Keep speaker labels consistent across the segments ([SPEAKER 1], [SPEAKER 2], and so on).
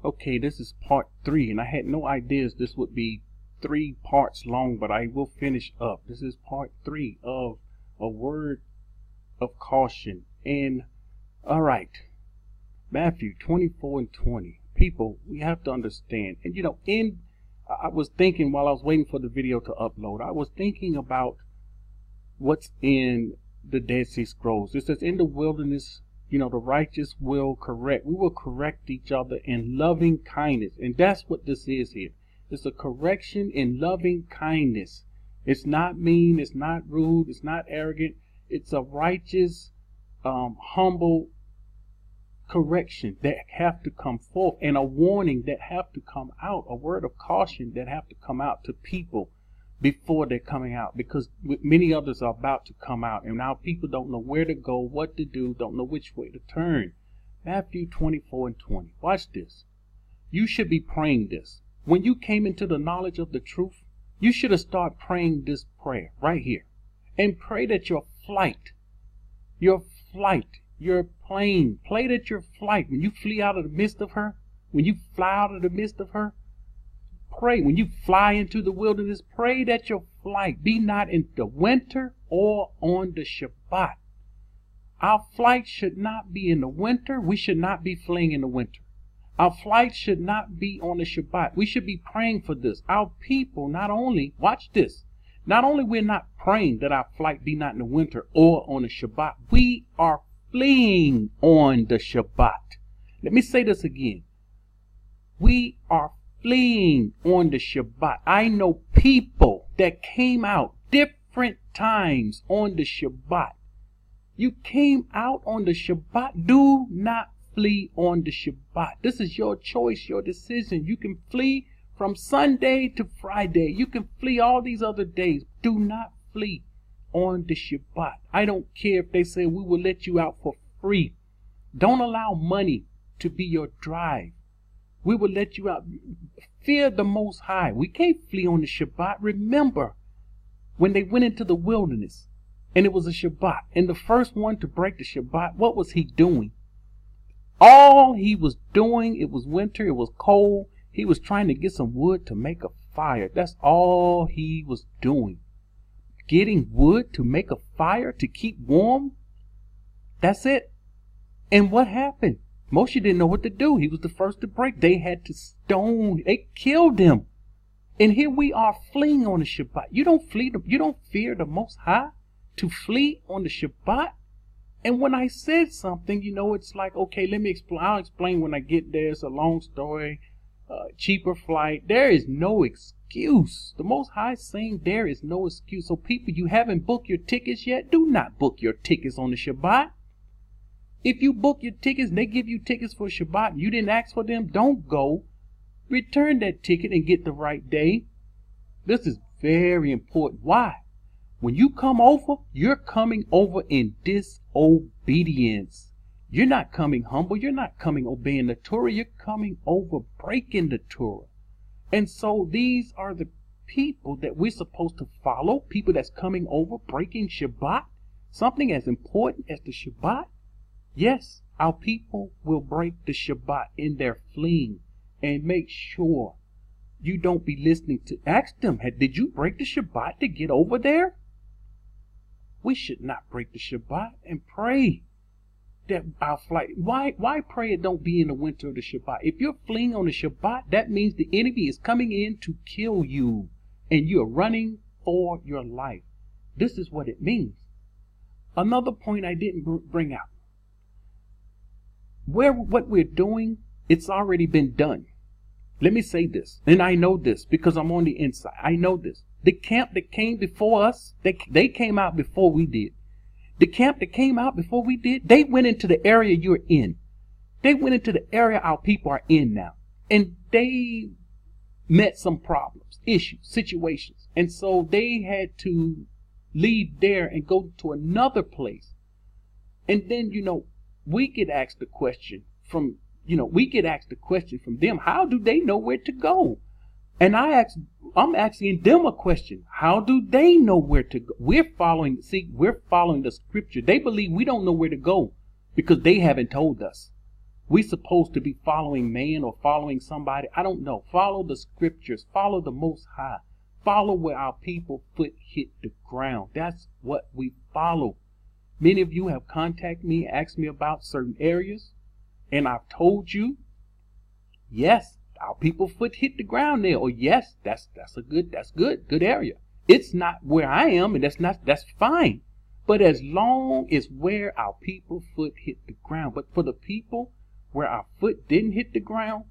[SPEAKER 1] Okay, this is part 3, and I had no ideas this would be 3 parts long, but I will finish up. This is part 3 of a word of caution. And all right, Matthew 24 and 20. People, we have to understand. And I was thinking while I was waiting for the video to upload, I was thinking about what's in the Dead Sea Scrolls. It says, in the wilderness, the righteous will correct. We will correct each other in loving kindness. And that's what this is here. It's a correction in loving kindness. It's not mean. It's not rude. It's not arrogant. It's a righteous, humble correction that have to come forth, and a warning that have to come out, a word of caution that have to come out to people before they're coming out, because many others are about to come out, and now people don't know where to go, what to do, don't know which way to turn. Matthew 24 and 20. Watch this. You should be praying this. When you came into the knowledge of the truth, you should have started praying this prayer right here, and pray that your plane, pray that your flight, when you flee out of the midst of her, when you fly out of the midst of her, pray, when you fly into the wilderness, pray that your flight be not in the winter or on the Shabbat. Our flight should not be in the winter. We should not be fleeing in the winter. Our flight should not be on the Shabbat. We should be praying for this. Our people not only, watch this, not only we're not praying that our flight be not in the winter or on the Shabbat, we are fleeing on the Shabbat. Let me say this again. We are fleeing on the Shabbat. I know people that came out different times on the Shabbat. You came out on the Shabbat. Do not flee on the Shabbat. This is your choice, your decision. You can flee from Sunday to Friday. You can flee all these other days. Do not flee on the Shabbat. I don't care if they say we will let you out for free. Don't allow money to be your drive. We will let you out. Fear the Most High. We can't flee on the Shabbat. Remember when they went into the wilderness and it was a Shabbat, and the first one to break the Shabbat, what was he doing? All he was doing, it was winter, it was cold. He was trying to get some wood to make a fire. That's all he was doing. Getting wood to make a fire to keep warm. That's it. And what happened? Moshe didn't know what to do. He was the first to break. They had to stone. They killed him. And here we are fleeing on the Shabbat. You don't flee. You don't fear the Most High to flee on the Shabbat. And when I said something, it's like, okay, let me explain. I'll explain when I get there. It's a long story. Cheaper flight. There is no excuse. The Most High is saying there is no excuse. So people, you haven't booked your tickets yet. Do not book your tickets on the Shabbat. If you book your tickets and they give you tickets for Shabbat and you didn't ask for them, don't go. Return that ticket and get the right day. This is very important. Why? When you come over, you're coming over in disobedience. You're not coming humble. You're not coming obeying the Torah. You're coming over breaking the Torah. And so these are the people that we're supposed to follow. People that's coming over breaking Shabbat. Something as important as the Shabbat. Yes, our people will break the Shabbat in their fleeing, and make sure you don't be listening to. Ask them, did you break the Shabbat to get over there? We should not break the Shabbat, and pray that our flight. Why pray it don't be in the winter of the Shabbat? If you're fleeing on the Shabbat, that means the enemy is coming in to kill you, and you're running for your life. This is what it means. Another point I didn't bring out. What we're doing, it's already been done. Let me say this, and I know this because I'm on the inside. I know this. The camp that came before us, they came out before we did. The camp that came out before we did, they went into the area you're in. They went into the area our people are in now. And they met some problems, issues, situations. And so they had to leave there and go to another place. And then, we get asked the question from them, how do they know where to go? And I'm asking them a question. How do they know where to go? We're following the scripture. They believe we don't know where to go because they haven't told us. We supposed to be following man or following somebody. I don't know. Follow the scriptures. Follow the Most High. Follow where our people foot hit the ground. That's what we follow. Many of you have contacted me, asked me about certain areas, and I've told you, yes, our people foot hit the ground there. Or yes, that's good area. It's not where I am, and that's fine. But as long as where our people foot hit the ground, but for the people where our foot didn't hit the ground,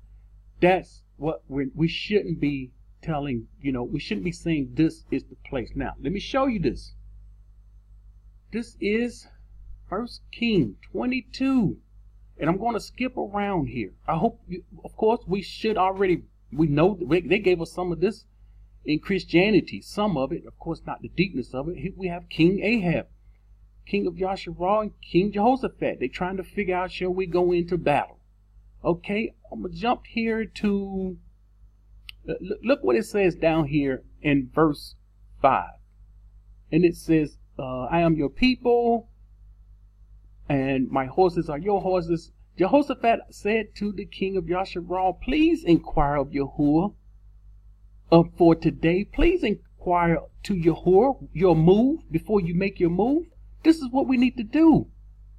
[SPEAKER 1] that's what we shouldn't be telling, we shouldn't be saying this is the place. Now, let me show you this. This is 1 Kings 22. And I'm going to skip around here. I hope, of course, we know they gave us some of this in Christianity. Some of it, of course, not the deepness of it. Here we have King Ahab, King of Yahuah, and King Jehoshaphat. They're trying to figure out, shall we go into battle? Okay, I'm going to jump here to, look what it says down here in verse 5. And it says, I am your people, and my horses are your horses. Jehoshaphat said to the king of Yahuah, please inquire of Yahuah for today. Please inquire to Yahuah your move before you make your move. This is what we need to do.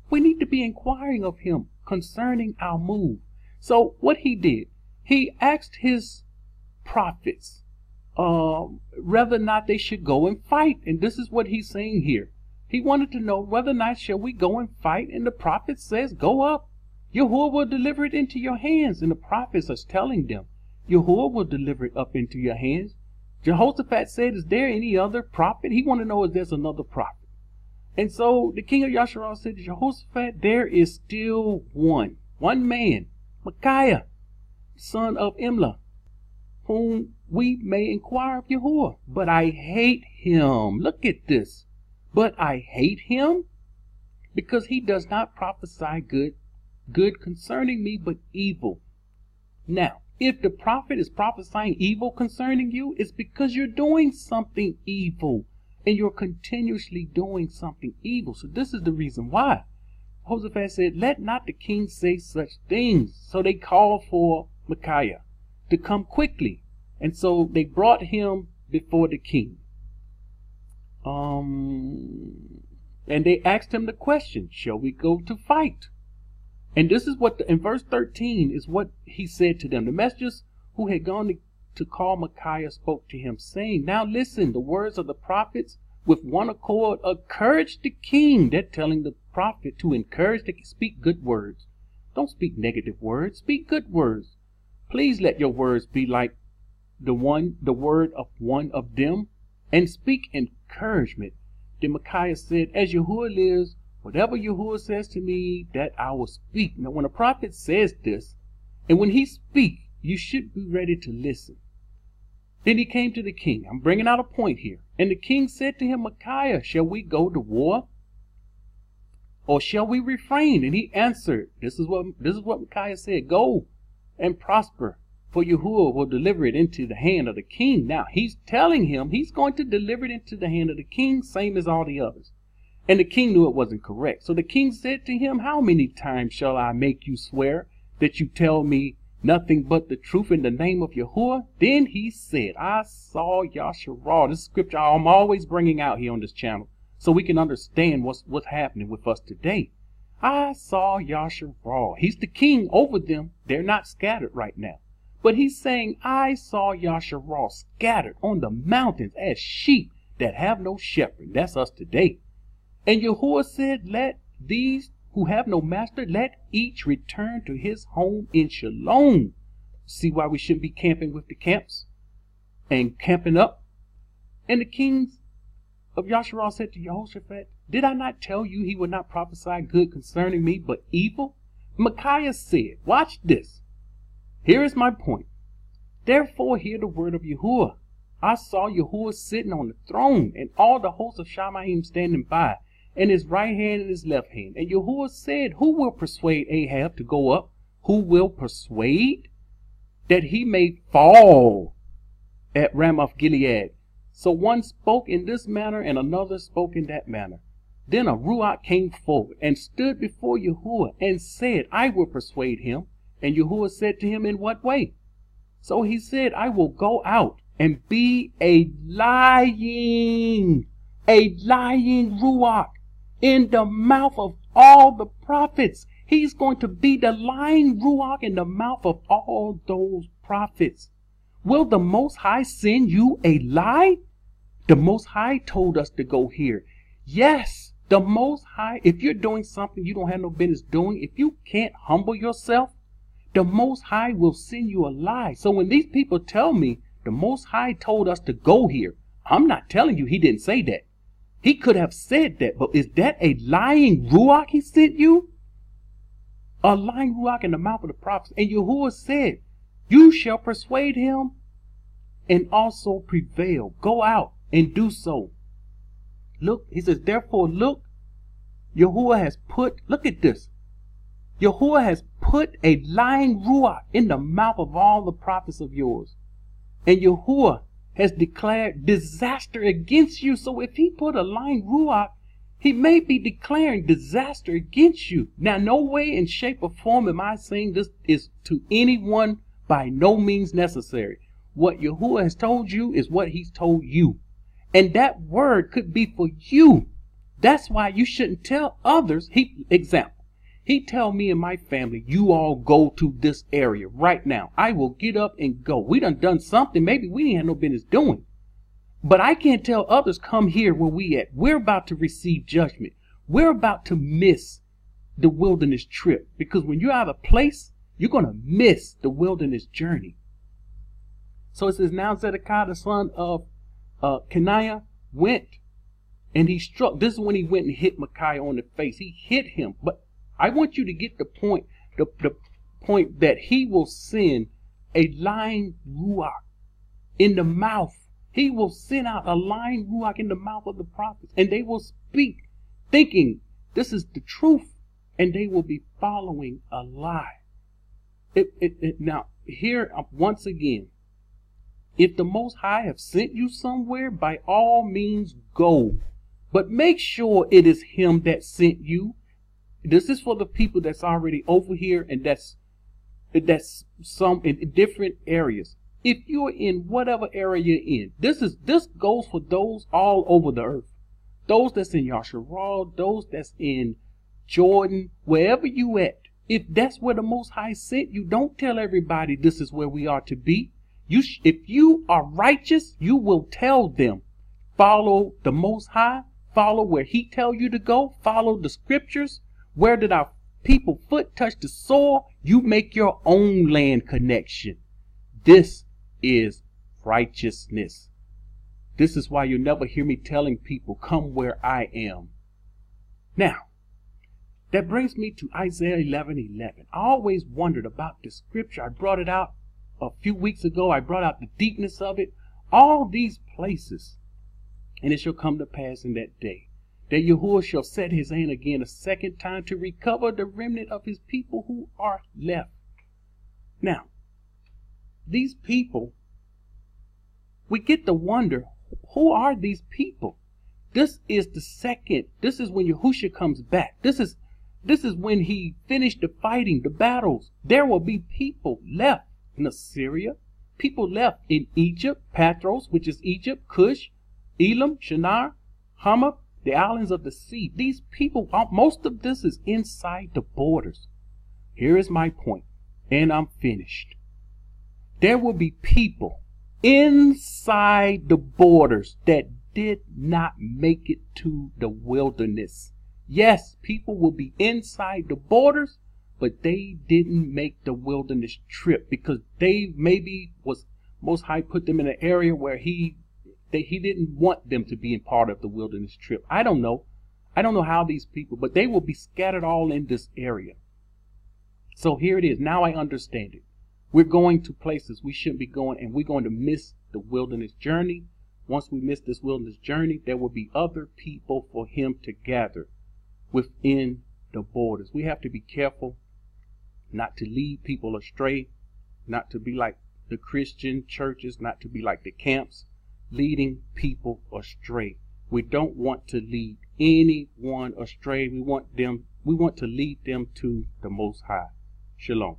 [SPEAKER 1] We need to be inquiring of him concerning our move. So what he did, he asked his prophets whether or not they should go and fight. And this is what he's saying here. He wanted to know whether or not shall we go and fight. And the prophet says, go up. Yahuah will deliver it into your hands. And the prophets are telling them, Yahuah will deliver it up into your hands. Jehoshaphat said, is there any other prophet? He wanted to know if there's another prophet. And so the king of Yahuah said to Jehoshaphat, there is still one man, Micaiah, son of Imlah, whom we may inquire of Yahuah. But I hate him. Look at this. But I hate him because he does not prophesy good concerning me, but evil. Now, if the prophet is prophesying evil concerning you, it's because you're doing something evil. And you're continuously doing something evil. So this is the reason why. Jehoshaphat said, let not the king say such things. So they called for Micaiah to come quickly. And so they brought him before the king. And they asked him the question, shall we go to fight? And this is what, in verse 13, is what he said to them. The messengers who had gone to call Micaiah spoke to him, saying, now listen, the words of the prophets with one accord encourage the king. They're telling the prophet to encourage, to speak good words. Don't speak negative words, speak good words. Please let your words be like the word of one of them, and speak encouragement. Then Micaiah said, as Yahuah lives, whatever Yahuah says to me, that I will speak. Now when a prophet says this, and when he speaks, you should be ready to listen. Then he came to the king. I'm bringing out a point here. And the king said to him, Micaiah, shall we go to war? Or shall we refrain? And he answered, this is what Micaiah said, go and prosper, for Yahuah will deliver it into the hand of the king. Now he's telling him he's going to deliver it into the hand of the king, same as all the others. And the king knew it wasn't correct. So the king said to him, how many times shall I make you swear that you tell me nothing but the truth in the name of Yahuah? Then he said, I saw Yahuah. This scripture I'm always bringing out here on this channel so we can understand what's happening with us today. I saw Yahuah. He's the king over them. They're not scattered right now. But he's saying, I saw Yahuah scattered on the mountains as sheep that have no shepherd. That's us today. And Yahuah said, let these who have no master, let each return to his home in shalom. See why we shouldn't be camping with the camps and camping up? And the kings of Yahuah said to Jehoshaphat, did I not tell you he would not prophesy good concerning me, but evil? Micaiah said, watch this. Here is my point. Therefore hear the word of Yahuah. I saw Yahuah sitting on the throne, and all the hosts of Shamaim standing by, and his right hand and his left hand. And Yahuah said, who will persuade Ahab to go up? Who will persuade? That he may fall at Ramoth Gilead. So one spoke in this manner, and another spoke in that manner. Then a Ruach came forward and stood before Yahuah and said, I will persuade him. And Yahuah said to him, in what way? So he said, I will go out and be a lying Ruach in the mouth of all the prophets. He's going to be the lying Ruach in the mouth of all those prophets. Will the Most High send you a lie? The Most High told us to go here. Yes, the Most High, if you're doing something you don't have no business doing, if you can't humble yourself, the Most High will send you a lie. So when these people tell me the Most High told us to go here, I'm not telling you he didn't say that. He could have said that, but is that a lying Ruach he sent you? A lying Ruach in the mouth of the prophets. And Yahuah said, you shall persuade him and also prevail. Go out and do so. Look, he says, therefore look, Yahuah has put, look at this. Yahuah has put a lying Ruach in the mouth of all the prophets of yours. And Yahuah has declared disaster against you. So if he put a lying Ruach, he may be declaring disaster against you. Now, no way in shape or form am I saying this is to anyone by no means necessary. What Yahuah has told you is what he's told you. And that word could be for you. That's why you shouldn't tell others. Example, he tell me and my family, you all go to this area right now. I will get up and go. We done something maybe we didn't have no business doing. But I can't tell others, come here where we at. We're about to receive judgment. We're about to miss the wilderness trip. Because when you're out of place, you're going to miss the wilderness journey. So it says, now Zedekiah, the son of Kenaiah, went and he struck. This is when he went and hit Micaiah on the face. He hit him. But I want you to get the point, the point that he will send a lying Ruach in the mouth. He will send out a lying Ruach in the mouth of the prophets, and they will speak thinking this is the truth, and they will be following a lie. Now, here once again, if the Most High have sent you somewhere, by all means go. But make sure it is him that sent you. This is for the people that's already over here, and that's some in different areas. If you're in whatever area you're in, this goes for those all over the earth. Those that's in Yasharal, those that's in Jordan, wherever you at. If that's where the Most High sent you, don't tell everybody this is where we are to be. If you are righteous, you will tell them, follow the Most High, follow where he tell you to go, follow the scriptures. Where did our people foot touch the soil? You make your own land connection. This is righteousness. This is why you'll never hear me telling people, come where I am. Now, that brings me to Isaiah 11:11. I always wondered about this scripture. I brought it out a few weeks ago. I brought out the deepness of it. All these places. And it shall come to pass in that day that Yahuah shall set his hand again a second time to recover the remnant of his people who are left. Now, these people, we get to wonder, who are these people? This is the second. This is when Yahushua comes back. This is when he finished the fighting, the battles. There will be people left in Assyria, people left in Egypt, Patros, which is Egypt, Cush, Elam, Shinar, Hamath, the islands of the sea. These people, most of this is inside the borders. Here is my point, and I'm finished. There will be people inside the borders that did not make it to the wilderness. Yes, people will be inside the borders, but they didn't make the wilderness trip because they maybe was Most High put them in an area where he didn't want them to be in part of the wilderness trip. I don't know. I don't know how these people, but they will be scattered all in this area. So here it is. Now I understand it. We're going to places we shouldn't be going, and we're going to miss the wilderness journey. Once we miss this wilderness journey, there will be other people for him to gather within the borders. We have to be careful not to lead people astray, not to be like the Christian churches, not to be like the camps, leading people astray. We don't want to lead anyone astray. We want to lead them to the Most High. Shalom.